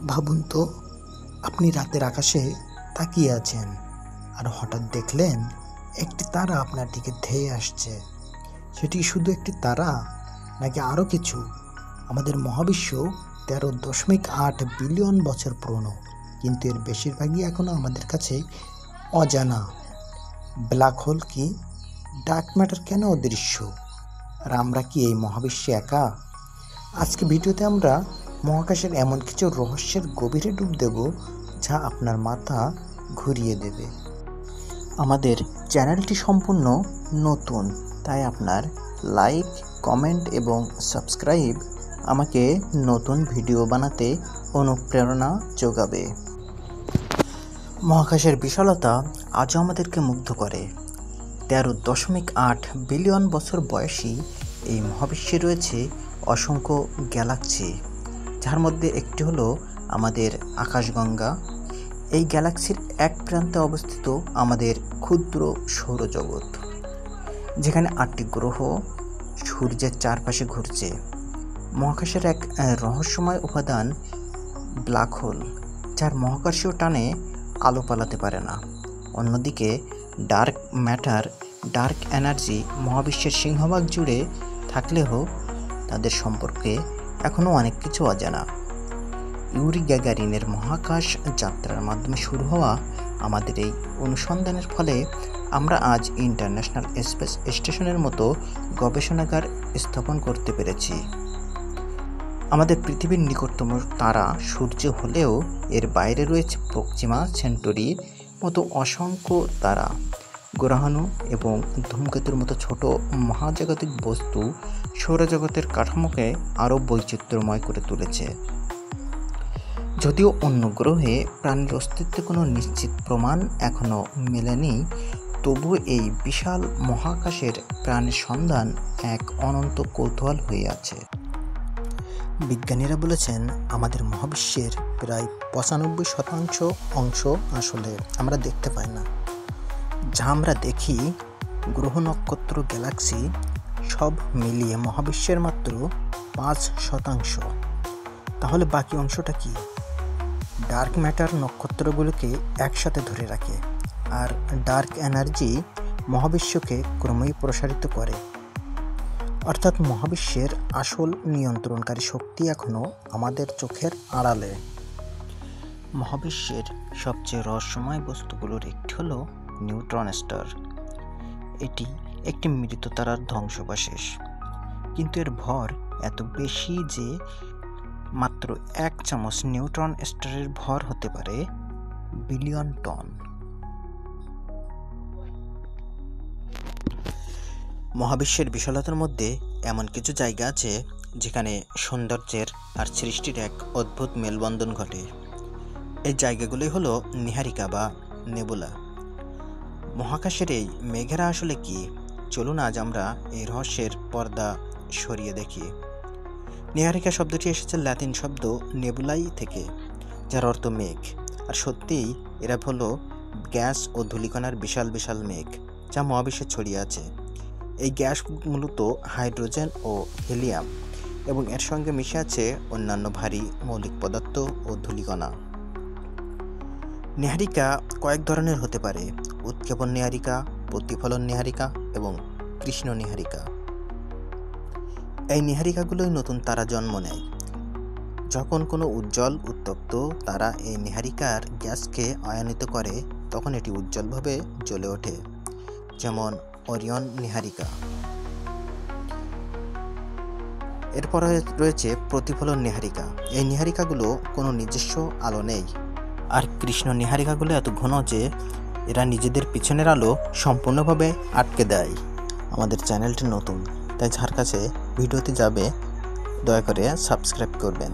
ভাবুন তো, আপনি রাতের আকাশে তাকিয়ে আছেন আর হঠাৎ দেখলেন একটি তারা আপনার দিকে ধেয়ে আসছে। সেটি শুধু একটি তারা নাকি আরও কিছু? আমাদের মহাবিশ্ব 13.8 বিলিয়ন বছর পুরনো, কিন্তু এর বেশিরভাগই এখনও আমাদের কাছে অজানা। ব্ল্যাক হোল কি? ডার্ক ম্যাটার কেন অদৃশ্য? আর আমরা কি এই মহাবিশ্বে একা? আজকে ভিডিওতে আমরা মহাকাশের এমন কিছু রহস্যের গভীরে ডুব দেব যা আপনার মাথা ঘুরিয়ে দেবে। আমাদের চ্যানেলটি সম্পূর্ণ নতুন, তাই আপনার লাইক, কমেন্ট এবং সাবস্ক্রাইব আমাকে নতুন ভিডিও বানাতে অনুপ্রেরণা যোগাবে। মহাকাশের বিশালতা আজও আমাদেরকে মুগ্ধ করে। 13.8 বিলিয়ন বছর বয়সী এই মহাবিশ্বে রয়েছে অসংখ্য গ্যালাক্সি, যার মধ্যে একটি হলো আমাদের আকাশগঙ্গা। এই গ্যালাক্সির এক প্রান্তে অবস্থিত আমাদের ক্ষুদ্র সৌরজগৎ, যেখানে 8টি গ্রহ সূর্যের চারপাশে ঘুরছে। মহাকাশের এক রহস্যময় উপাদান ব্ল্যাক হোল, যার মহাকর্ষীয় টানে আলো পালাতে পারে না। অন্যদিকে ডার্ক ম্যাটার, ডার্ক এনার্জি মহাবিশ্বের সিংহভাগ জুড়ে থাকলেও তাদের সম্পর্কে এখনও অনেক কিছু অজানা। ইউরি গ্যাগারিনের মহাকাশ যাত্রার মাধ্যমে শুরু হওয়া আমাদের এই অনুসন্ধানের ফলে আমরা আজ ইন্টারন্যাশনাল স্পেস স্টেশনের মতো গবেষণাগার স্থাপন করতে পেরেছি। আমাদের পৃথিবীর নিকটতম তারা সূর্য হলেও এর বাইরে রয়েছে প্রক্সিমা সেন্টরির মতো অসংখ্য তারা, গ্রহাণু এবং ধূমকেতুর মতো ছোট মহাজাগতিক বস্তু সৌরজগতের কাঠামোকে আরও বৈচিত্র্যময় করে তুলেছে। যদিও অন্য গ্রহে প্রাণীর অস্তিত্বের কোনো নিশ্চিত প্রমাণ এখনও মেলেনি, তবুও এই বিশাল মহাকাশের প্রাণের সন্ধান এক অনন্ত কৌতূহল হয়ে আছে। বিজ্ঞানীরা বলেছেন আমাদের মহাবিশ্বের প্রায় 95% অংশ আসলে আমরা দেখতে পাই না। যা আমরা দেখি, গ্রহ, নক্ষত্র, গ্যালাক্সি সব মিলিয়ে মহাবিশ্বের মাত্র 5%। তাহলে বাকি অংশটা কি? ডার্ক ম্যাটার নক্ষত্রগুলোকে একসাথে ধরে রাখে, আর ডার্ক এনার্জি মহাবিশ্বকে ক্রমেই প্রসারিত করে। অর্থাৎ মহাবিশ্বের আসল নিয়ন্ত্রণকারী শক্তি এখনও আমাদের চোখের আড়ালে। মহাবিশ্বের সবচেয়ে রহস্যময় বস্তুগুলোর একটি হলো নিউট্রন স্টার। এটি একটি মৃত তারার ধ্বংসাবশেষ, কিন্তু এর ভর এত বেশি যে মাত্র 1 চামচ নিউট্রন স্টারের ভর হতে পারে বিলিয়ন টন। মহাবিশ্বের বিশালতার মধ্যে এমন কিছু জায়গা আছে যেখানে সৌন্দর্যের আর সৃষ্টির এক অদ্ভুত মেলবন্ধন ঘটে। এই জায়গাগুলোই হলো নীহারিকা বা নেবুলা। মহাকাশের এই মেঘেরা আসলে কি? চলুন আজ আমরা এই রহস্যের পর্দা সরিয়ে দেখি। নীহারিকা শব্দটি এসেছে ল্যাতিন শব্দ নেবুলাই থেকে, যার অর্থ মেঘ। আর সত্যিই এরা হলো গ্যাস ও ধূলিকণার বিশাল বিশাল মেঘ, যা মহাবিশ্বে ছড়িয়ে আছে। এই গ্যাস মূলত হাইড্রোজেন ও হিলিয়াম, এবং এর সঙ্গে মিশে আছে অন্যান্য ভারী মৌলিক পদার্থ ও ধূলিকণা। নীহারিকা কয়েক ধরনের হতে পারে: উৎক্ষেপণ নীহারিকা, প্রতিফলন নীহারিকা এবং কৃষ্ণ নীহারিকা। এই নীহারিকাগুলোই নতুন তারা জন্ম নেয়। যখন কোনো উজ্জ্বল উত্তপ্ত তারা এই নীহারিকার গ্যাসকে আয়নিত করে, তখন এটি উজ্জ্বলভাবে জ্বলে ওঠে, যেমন ওরিয়ন নীহারিকা। এরপর রয়েছে প্রতিফলন নীহারিকা। এই নীহারিকাগুলো কোনো নিজস্ব আলো নেই, আর কৃষ্ণ নীহারিকাগুলো এত ঘন যে এরা নিজেদের পিছনের আলো সম্পূর্ণভাবে আটকে দেয়। আমাদের চ্যানেলটি নতুন, তাই যার কাছে ভিডিওটি যাবে দয়া করে সাবস্ক্রাইব করবেন।